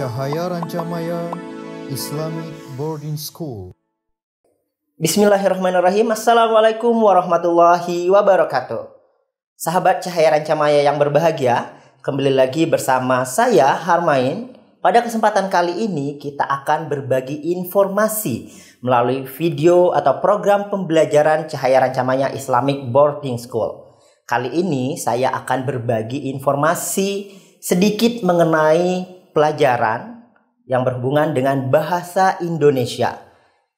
Cahaya Rancamaya Islamic Boarding School. Bismillahirrahmanirrahim. Assalamualaikum warahmatullahi wabarakatuh. Sahabat Cahaya Rancamaya yang berbahagia, kembali lagi bersama saya Harmain. Pada kesempatan kali ini kita akan berbagi informasi melalui video atau program pembelajaran Cahaya Rancamaya Islamic Boarding School. Kali ini saya akan berbagi informasi sedikit mengenai pelajaran yang berhubungan dengan bahasa Indonesia.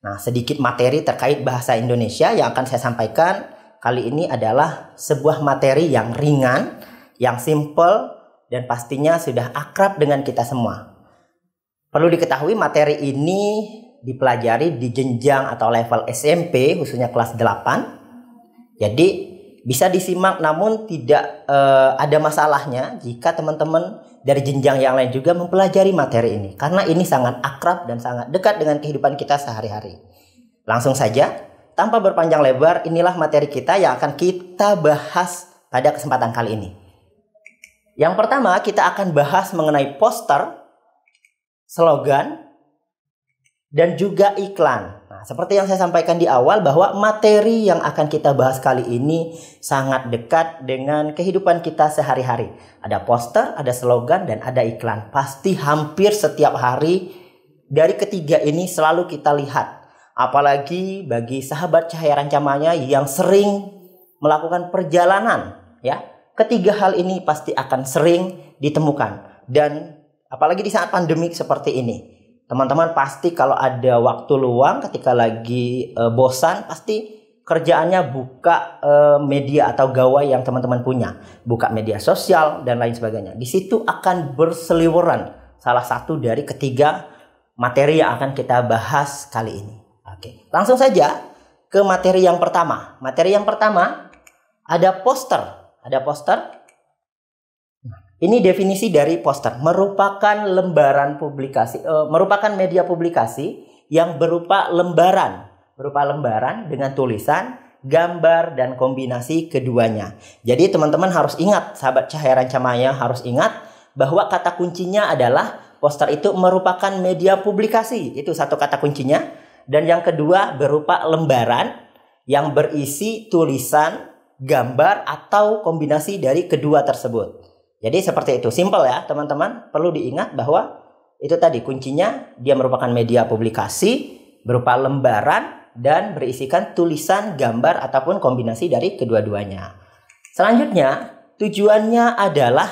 Nah, sedikit materi terkait bahasa Indonesia yang akan saya sampaikan kali ini adalah sebuah materi yang ringan, yang simple, dan pastinya sudah akrab dengan kita semua. Perlu diketahui materi ini dipelajari di jenjang atau level SMP, khususnya kelas 8. Jadi bisa disimak, namun tidak ada masalahnya jika teman-teman dari jenjang yang lain juga mempelajari materi ini. Karena ini sangat akrab dan sangat dekat dengan kehidupan kita sehari-hari. Langsung saja, tanpa berpanjang lebar, inilah materi kita yang akan kita bahas pada kesempatan kali ini. Yang pertama, kita akan bahas mengenai poster, slogan, dan juga iklan. Nah, seperti yang saya sampaikan di awal bahwa materi yang akan kita bahas kali ini sangat dekat dengan kehidupan kita sehari-hari. Ada poster, ada slogan, dan ada iklan. Pasti hampir setiap hari dari ketiga ini selalu kita lihat. Apalagi bagi sahabat Cahaya Rancamaya yang sering melakukan perjalanan, ya. Ketiga hal ini pasti akan sering ditemukan. Dan apalagi di saat pandemik seperti ini, teman-teman pasti kalau ada waktu luang ketika lagi bosan, pasti kerjaannya buka media atau gawai yang teman-teman punya, buka media sosial dan lain sebagainya. Di situ akan berseliweran salah satu dari ketiga materi yang akan kita bahas kali ini. Oke, langsung saja ke materi yang pertama. Materi yang pertama ada poster. Ada poster. Ini definisi dari poster, merupakan lembaran publikasi, merupakan media publikasi yang berupa lembaran dengan tulisan, gambar, dan kombinasi keduanya. Jadi teman-teman harus ingat, sahabat Cahaya Rancamaya harus ingat bahwa kata kuncinya adalah poster itu merupakan media publikasi, itu satu kata kuncinya. Dan yang kedua berupa lembaran yang berisi tulisan, gambar, atau kombinasi dari kedua tersebut. Jadi seperti itu, simple ya teman-teman. Perlu diingat bahwa itu tadi kuncinya, dia merupakan media publikasi berupa lembaran dan berisikan tulisan, gambar, ataupun kombinasi dari kedua-duanya. Selanjutnya, tujuannya adalah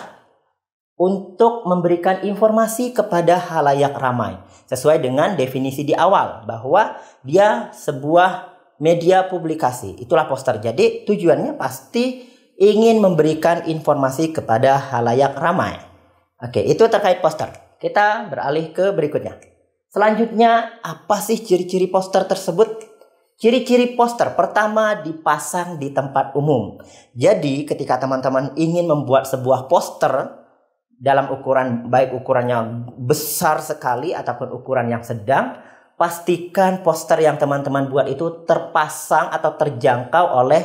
untuk memberikan informasi kepada halayak ramai. Sesuai dengan definisi di awal bahwa dia sebuah media publikasi. Itulah poster. Jadi tujuannya pasti ingin memberikan informasi kepada halayak ramai. Oke, itu terkait poster. Kita beralih ke berikutnya. Selanjutnya, apa sih ciri-ciri poster tersebut? Ciri-ciri poster pertama, dipasang di tempat umum. Jadi ketika teman-teman ingin membuat sebuah poster dalam ukuran, baik ukurannya besar sekali ataupun ukuran yang sedang, pastikan poster yang teman-teman buat itu terpasang atau terjangkau oleh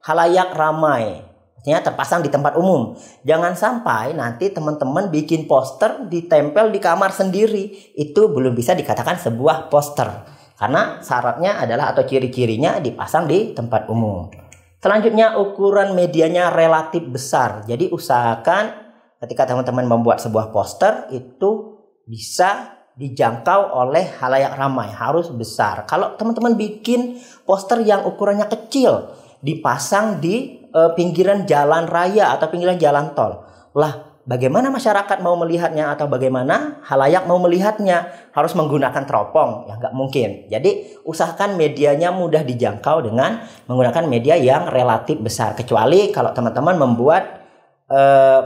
halayak ramai. Artinya terpasang di tempat umum. Jangan sampai nanti teman-teman bikin poster ditempel di kamar sendiri. Itu belum bisa dikatakan sebuah poster. Karena syaratnya adalah atau ciri-cirinya dipasang di tempat umum. Selanjutnya, ukuran medianya relatif besar. Jadi usahakan ketika teman-teman membuat sebuah poster itu bisa dijangkau oleh halayak ramai, harus besar. Kalau teman-teman bikin poster yang ukurannya kecil, dipasang di pinggiran jalan raya atau pinggiran jalan tol, lah bagaimana masyarakat mau melihatnya atau bagaimana halayak mau melihatnya? Harus menggunakan teropong, ya nggak mungkin. Jadi usahakan medianya mudah dijangkau dengan menggunakan media yang relatif besar. Kecuali kalau teman-teman membuat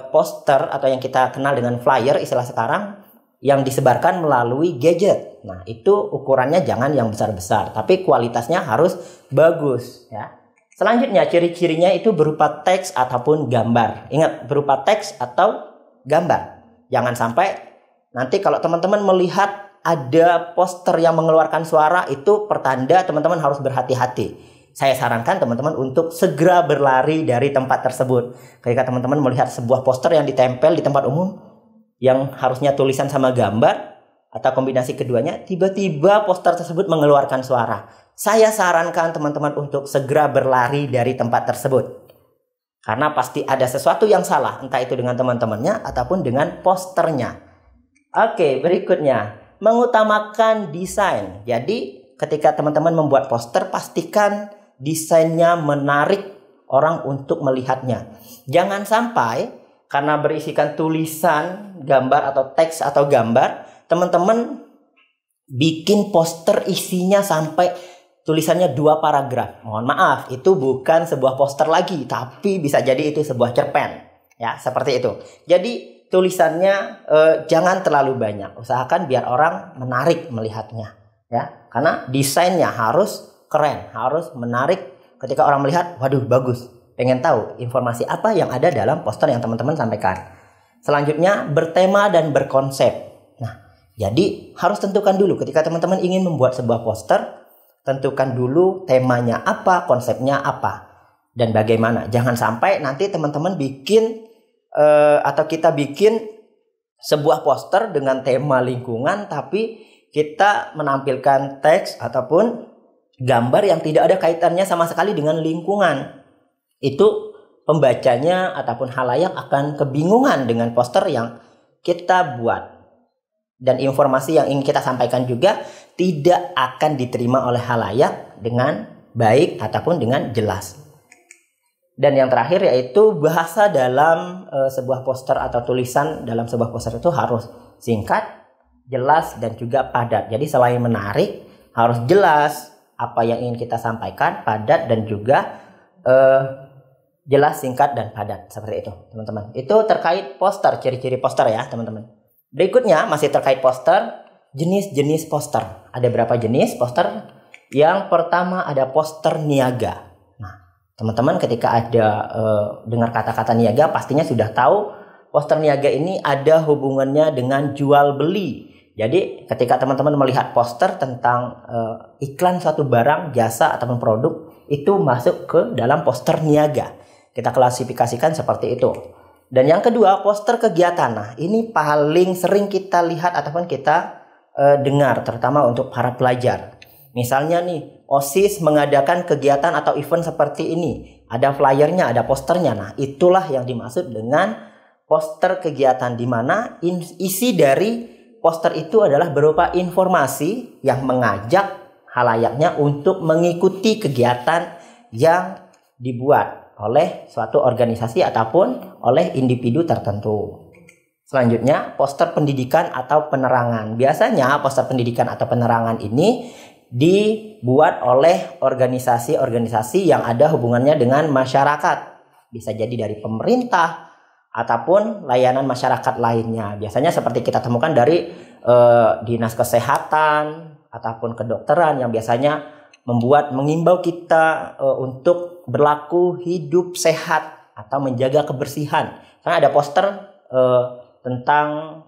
poster atau yang kita kenal dengan flyer istilah sekarang yang disebarkan melalui gadget. Nah, itu ukurannya jangan yang besar-besar, tapi kualitasnya harus bagus ya. Selanjutnya, ciri-cirinya itu berupa teks ataupun gambar. Ingat, berupa teks atau gambar. Jangan sampai nanti kalau teman-teman melihat ada poster yang mengeluarkan suara, itu pertanda teman-teman harus berhati-hati. Saya sarankan teman-teman untuk segera berlari dari tempat tersebut. Ketika teman-teman melihat sebuah poster yang ditempel di tempat umum, yang harusnya tulisan sama gambar atau kombinasi keduanya, tiba-tiba poster tersebut mengeluarkan suara. Saya sarankan teman-teman untuk segera berlari dari tempat tersebut. Karena pasti ada sesuatu yang salah, entah itu dengan teman-temannya ataupun dengan posternya. Oke, berikutnya, mengutamakan desain. Jadi, ketika teman-teman membuat poster, pastikan desainnya menarik orang untuk melihatnya. Jangan sampai karena berisikan tulisan, gambar atau teks atau gambar, teman-teman bikin poster isinya sampai tulisannya 2 paragraf. Mohon maaf, itu bukan sebuah poster lagi, tapi bisa jadi itu sebuah cerpen. Ya, seperti itu. Jadi tulisannya jangan terlalu banyak. Usahakan biar orang menarik melihatnya. Ya, karena desainnya harus keren, harus menarik. Ketika orang melihat, waduh bagus, pengen tahu informasi apa yang ada dalam poster yang teman-teman sampaikan. Selanjutnya, bertema dan berkonsep. Jadi harus tentukan dulu ketika teman-teman ingin membuat sebuah poster, tentukan dulu temanya apa, konsepnya apa, dan bagaimana. Jangan sampai nanti teman-teman bikin atau kita bikin sebuah poster dengan tema lingkungan, tapi kita menampilkan teks ataupun gambar yang tidak ada kaitannya sama sekali dengan lingkungan. Itu pembacanya ataupun khalayak akan kebingungan dengan poster yang kita buat. Dan informasi yang ingin kita sampaikan juga tidak akan diterima oleh khalayak dengan baik ataupun dengan jelas. Dan yang terakhir yaitu bahasa dalam sebuah poster atau tulisan dalam sebuah poster itu harus singkat, jelas, dan juga padat. Jadi selain menarik, harus jelas apa yang ingin kita sampaikan, padat, dan juga jelas, singkat, dan padat. Seperti itu, teman-teman. Itu terkait poster, ciri-ciri poster ya, teman-teman. Berikutnya masih terkait poster, jenis-jenis poster. Ada berapa jenis poster? Yang pertama ada poster niaga. Nah, teman-teman ketika ada dengar kata-kata niaga pastinya sudah tahu poster niaga ini ada hubungannya dengan jual beli. Jadi ketika teman-teman melihat poster tentang iklan suatu barang, jasa, ataupun produk, itu masuk ke dalam poster niaga. Kita klasifikasikan seperti itu. Dan yang kedua, poster kegiatan. Nah, ini paling sering kita lihat ataupun kita dengar, terutama untuk para pelajar. Misalnya nih, OSIS mengadakan kegiatan atau event seperti ini. Ada flyernya, ada posternya. Nah, itulah yang dimaksud dengan poster kegiatan, di mana isi dari poster itu adalah berupa informasi yang mengajak khalayaknya untuk mengikuti kegiatan yang dibuat oleh suatu organisasi ataupun oleh individu tertentu. Selanjutnya, poster pendidikan atau penerangan. Biasanya poster pendidikan atau penerangan ini dibuat oleh organisasi-organisasi yang ada hubungannya dengan masyarakat. Bisa jadi dari pemerintah ataupun layanan masyarakat lainnya. Biasanya seperti kita temukan dari dinas kesehatan ataupun kedokteran yang biasanya mengimbau kita untuk berlaku hidup sehat atau menjaga kebersihan. Karena ada poster tentang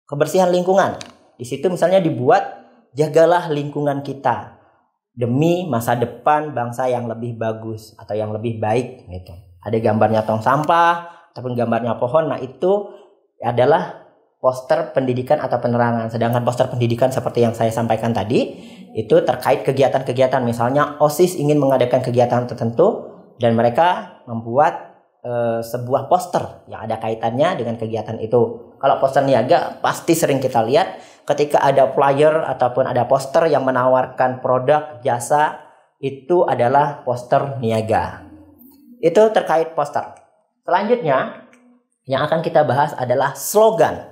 kebersihan lingkungan. Di situ misalnya dibuat, jagalah lingkungan kita demi masa depan bangsa yang lebih bagus atau yang lebih baik gitu. Ada gambarnya tong sampah ataupun gambarnya pohon. Nah, itu adalah poster pendidikan atau penerangan. Sedangkan poster pendidikan seperti yang saya sampaikan tadi, itu terkait kegiatan-kegiatan. Misalnya OSIS ingin mengadakan kegiatan tertentu dan mereka membuat sebuah poster yang ada kaitannya dengan kegiatan itu. Kalau poster niaga pasti sering kita lihat ketika ada flyer ataupun ada poster yang menawarkan produk jasa, itu adalah poster niaga. Itu terkait poster. Selanjutnya yang akan kita bahas adalah slogan.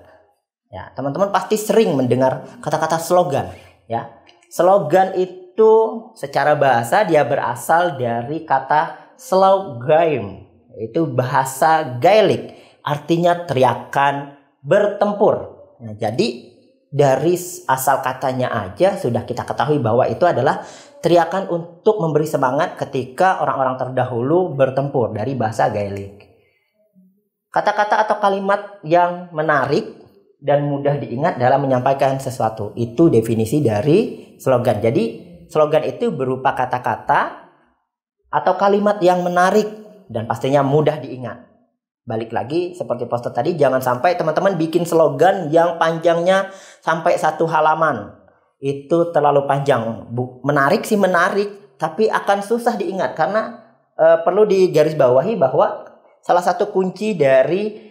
Ya, teman-teman pasti sering mendengar kata-kata slogan, ya. Slogan itu secara bahasa dia berasal dari kata slogan. Itu bahasa Gaelic, artinya teriakan bertempur. Nah, jadi dari asal katanya aja sudah kita ketahui bahwa itu adalah teriakan untuk memberi semangat ketika orang-orang terdahulu bertempur, dari bahasa Gaelic. Kata-kata atau kalimat yang menarik dan mudah diingat dalam menyampaikan sesuatu, itu definisi dari slogan. Jadi slogan itu berupa kata-kata atau kalimat yang menarik dan pastinya mudah diingat. Balik lagi seperti poster tadi, jangan sampai teman-teman bikin slogan yang panjangnya sampai 1 halaman. Itu terlalu panjang. Menarik sih menarik, tapi akan susah diingat karena perlu digarisbawahi bahwa salah satu kunci dari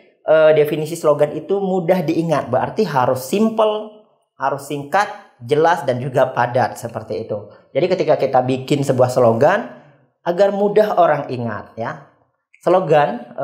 definisi slogan itu mudah diingat. Berarti harus simple, harus singkat, jelas, dan juga padat seperti itu. Jadi ketika kita bikin sebuah slogan agar mudah orang ingat ya. Slogan,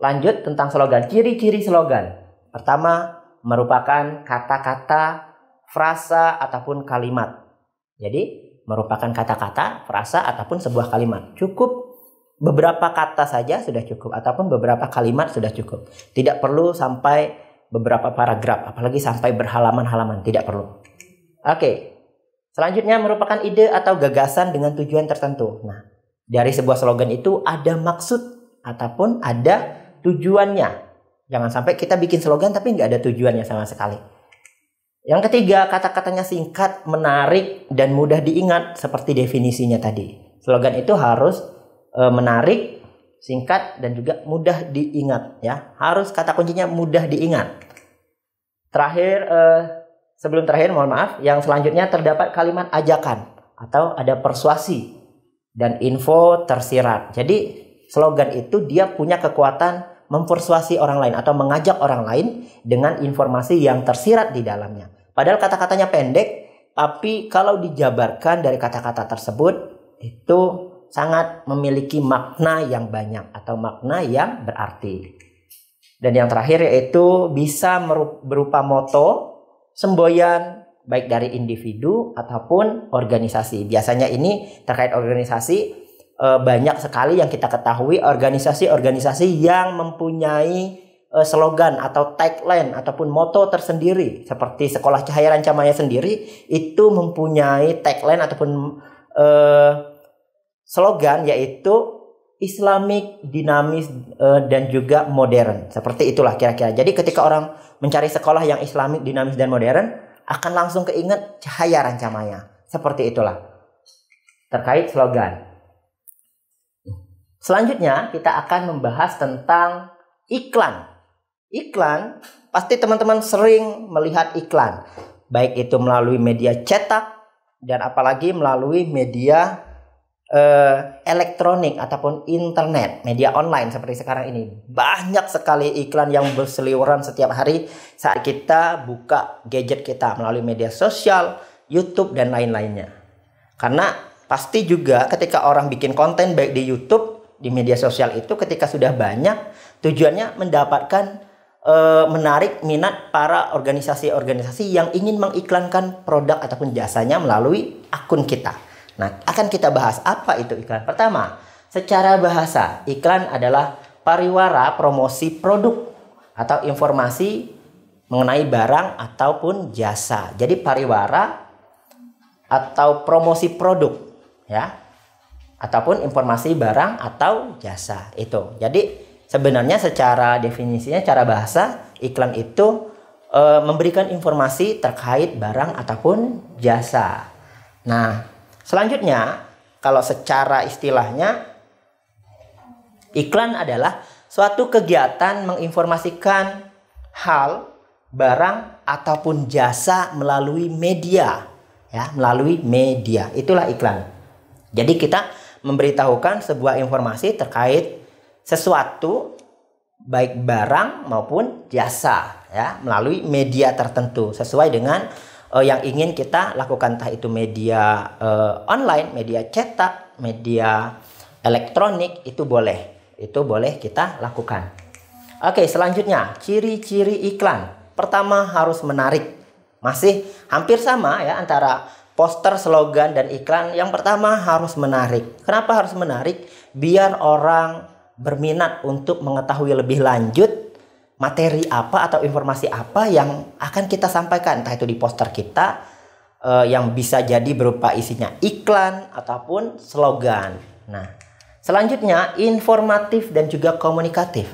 lanjut tentang slogan. Ciri-ciri slogan. Pertama, merupakan kata-kata, frasa, ataupun kalimat. Jadi merupakan kata-kata, frasa, ataupun sebuah kalimat. Cukup beberapa kata saja sudah cukup, ataupun beberapa kalimat sudah cukup. Tidak perlu sampai beberapa paragraf, apalagi sampai berhalaman-halaman, tidak perlu. Oke, selanjutnya merupakan ide atau gagasan dengan tujuan tertentu. Nah, dari sebuah slogan itu ada maksud ataupun ada tujuannya. Jangan sampai kita bikin slogan tapi nggak ada tujuannya sama sekali. Yang ketiga, kata-katanya singkat, menarik, dan mudah diingat seperti definisinya tadi. Slogan itu harus menarik, singkat, dan juga mudah diingat ya. Harus kata kuncinya mudah diingat. Terakhir, sebelum terakhir mohon maaf, yang selanjutnya terdapat kalimat ajakan atau ada persuasi dan info tersirat. Jadi slogan itu dia punya kekuatan mempersuasi orang lain atau mengajak orang lain dengan informasi yang tersirat di dalamnya. Padahal kata-katanya pendek, tapi kalau dijabarkan dari kata-kata tersebut itu sangat memiliki makna yang banyak atau makna yang berarti. Dan yang terakhir yaitu bisa berupa moto, semboyan, baik dari individu ataupun organisasi. Biasanya ini terkait organisasi, banyak sekali yang kita ketahui organisasi-organisasi yang mempunyai slogan atau tagline ataupun moto tersendiri. Seperti Sekolah Cahaya Rancamaya sendiri itu mempunyai tagline ataupun slogan yaitu Islamic, dinamis, dan juga modern. Seperti itulah kira-kira. Jadi ketika orang mencari sekolah yang Islamic, dinamis, dan modern, akan langsung keinget Cahaya Rancamaya. Seperti itulah terkait slogan. Selanjutnya kita akan membahas tentang iklan. Iklan, pasti teman-teman sering melihat iklan. Baik itu melalui media cetak dan apalagi melalui media elektronik ataupun internet, media online seperti sekarang ini. Banyak sekali iklan yang berseliweran setiap hari saat kita buka gadget kita melalui media sosial, YouTube, dan lain-lainnya. Karena pasti juga ketika orang bikin konten baik di YouTube, di media sosial itu ketika sudah banyak, tujuannya mendapatkan menarik minat para organisasi-organisasi yang ingin mengiklankan produk ataupun jasanya melalui akun kita. Nah, akan kita bahas apa itu iklan. Pertama, secara bahasa, iklan adalah pariwara promosi produk atau informasi mengenai barang ataupun jasa. Jadi pariwara atau promosi produk ya, ataupun informasi barang atau jasa itu. Jadi sebenarnya secara definisinya, cara bahasa, iklan itu memberikan informasi terkait barang ataupun jasa. Nah, selanjutnya, kalau secara istilahnya, iklan adalah suatu kegiatan menginformasikan hal, barang, ataupun jasa melalui media. Ya, melalui media. Itulah iklan. Jadi kita memberitahukan sebuah informasi terkait sesuatu, baik barang maupun jasa, ya, melalui media tertentu sesuai dengan yang ingin kita lakukan, entah itu media online, media cetak, media elektronik, itu boleh kita lakukan. Oke, selanjutnya ciri-ciri iklan. Pertama, harus menarik. Masih hampir sama ya antara poster, slogan, dan iklan. Yang pertama harus menarik. Kenapa harus menarik? Biar orang berminat untuk mengetahui lebih lanjut materi apa atau informasi apa yang akan kita sampaikan, entah itu di poster kita yang bisa jadi berupa isinya iklan ataupun slogan. Nah, selanjutnya informatif dan juga komunikatif.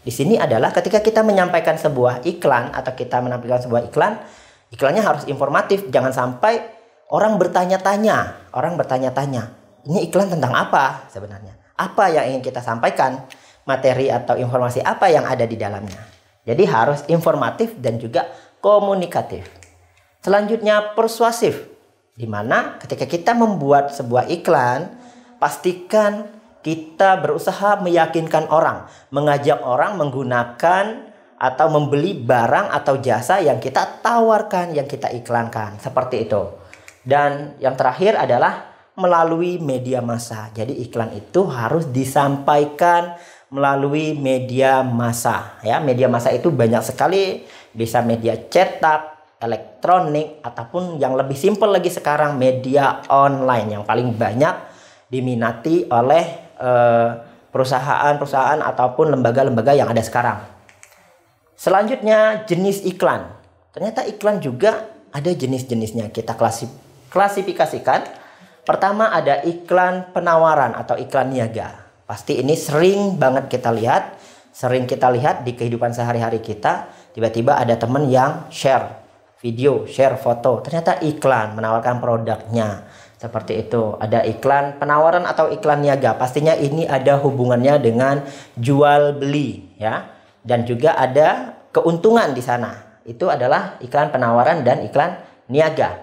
Di sini adalah ketika kita menyampaikan sebuah iklan atau kita menampilkan sebuah iklan, iklannya harus informatif. Jangan sampai orang bertanya-tanya, ini iklan tentang apa sebenarnya? Apa yang ingin kita sampaikan? materi atau informasi apa yang ada di dalamnya. Jadi harus informatif dan juga komunikatif. Selanjutnya persuasif, di mana ketika kita membuat sebuah iklan, pastikan kita berusaha meyakinkan orang, mengajak orang menggunakan atau membeli barang atau jasa yang kita tawarkan, yang kita iklankan, seperti itu. Dan yang terakhir adalah melalui media massa. Jadi iklan itu harus disampaikan melalui media massa, ya. Media massa itu banyak sekali, bisa media cetak, elektronik, ataupun yang lebih simpel lagi sekarang media online yang paling banyak diminati oleh perusahaan-perusahaan ataupun lembaga-lembaga yang ada sekarang. Selanjutnya jenis iklan. Ternyata iklan juga ada jenis-jenisnya. Kita klasifikasikan. Pertama ada iklan penawaran atau iklan niaga. Pasti ini sering banget kita lihat. Sering kita lihat di kehidupan sehari-hari kita. Tiba-tiba ada teman yang share video, share foto. Ternyata iklan menawarkan produknya. Seperti itu. Ada iklan penawaran atau iklan niaga. Pastinya ini ada hubungannya dengan jual beli, ya. Dan juga ada keuntungan di sana. Itu adalah iklan penawaran dan iklan niaga.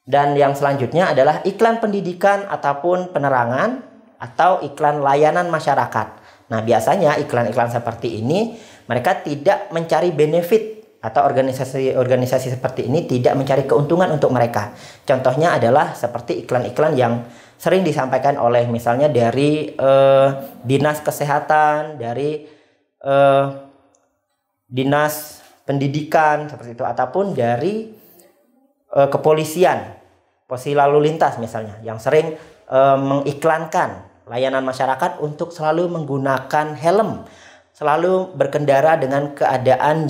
Dan yang selanjutnya adalah iklan pendidikan ataupun penerangan atau iklan layanan masyarakat. Nah, biasanya iklan-iklan seperti ini mereka tidak mencari benefit, atau organisasi seperti ini tidak mencari keuntungan untuk mereka. Contohnya adalah seperti iklan-iklan yang sering disampaikan oleh misalnya dari dinas kesehatan, dari dinas pendidikan seperti itu, ataupun dari kepolisian, polisi lalu lintas misalnya, yang sering mengiklankan layanan masyarakat untuk selalu menggunakan helm, selalu berkendara dalam keadaan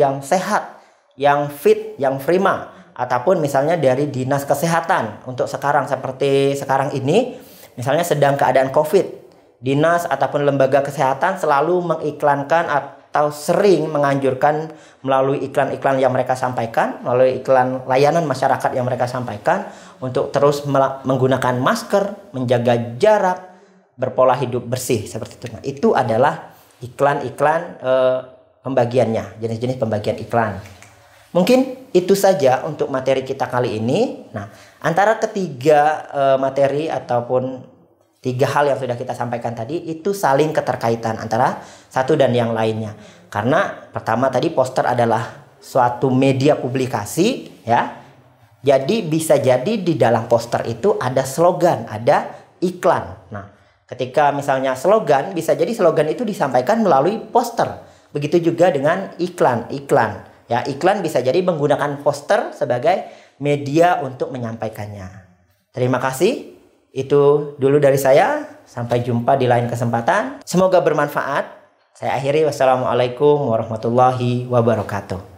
yang sehat, yang fit, yang prima. Ataupun misalnya dari dinas kesehatan untuk sekarang, seperti sekarang ini misalnya sedang keadaan COVID, dinas ataupun lembaga kesehatan selalu mengiklankan atau sering menganjurkan melalui iklan-iklan yang mereka sampaikan, melalui iklan layanan masyarakat yang mereka sampaikan, untuk terus menggunakan masker, menjaga jarak, berpola hidup bersih, seperti itu. Nah, itu adalah iklan-iklan pembagiannya, jenis-jenis pembagian iklan. Mungkin itu saja untuk materi kita kali ini. Nah, antara ketiga materi ataupun tiga hal yang sudah kita sampaikan tadi itu saling keterkaitan antara satu dan yang lainnya. Karena pertama tadi poster adalah suatu media publikasi, ya. Jadi bisa jadi di dalam poster itu ada slogan, ada iklan. Nah, ketika misalnya slogan, bisa jadi slogan itu disampaikan melalui poster. Begitu juga dengan iklan. Ya, iklan bisa jadi menggunakan poster sebagai media untuk menyampaikannya. Terima kasih. Itu dulu dari saya. Sampai jumpa di lain kesempatan. Semoga bermanfaat. Saya akhiri. Wassalamualaikum warahmatullahi wabarakatuh.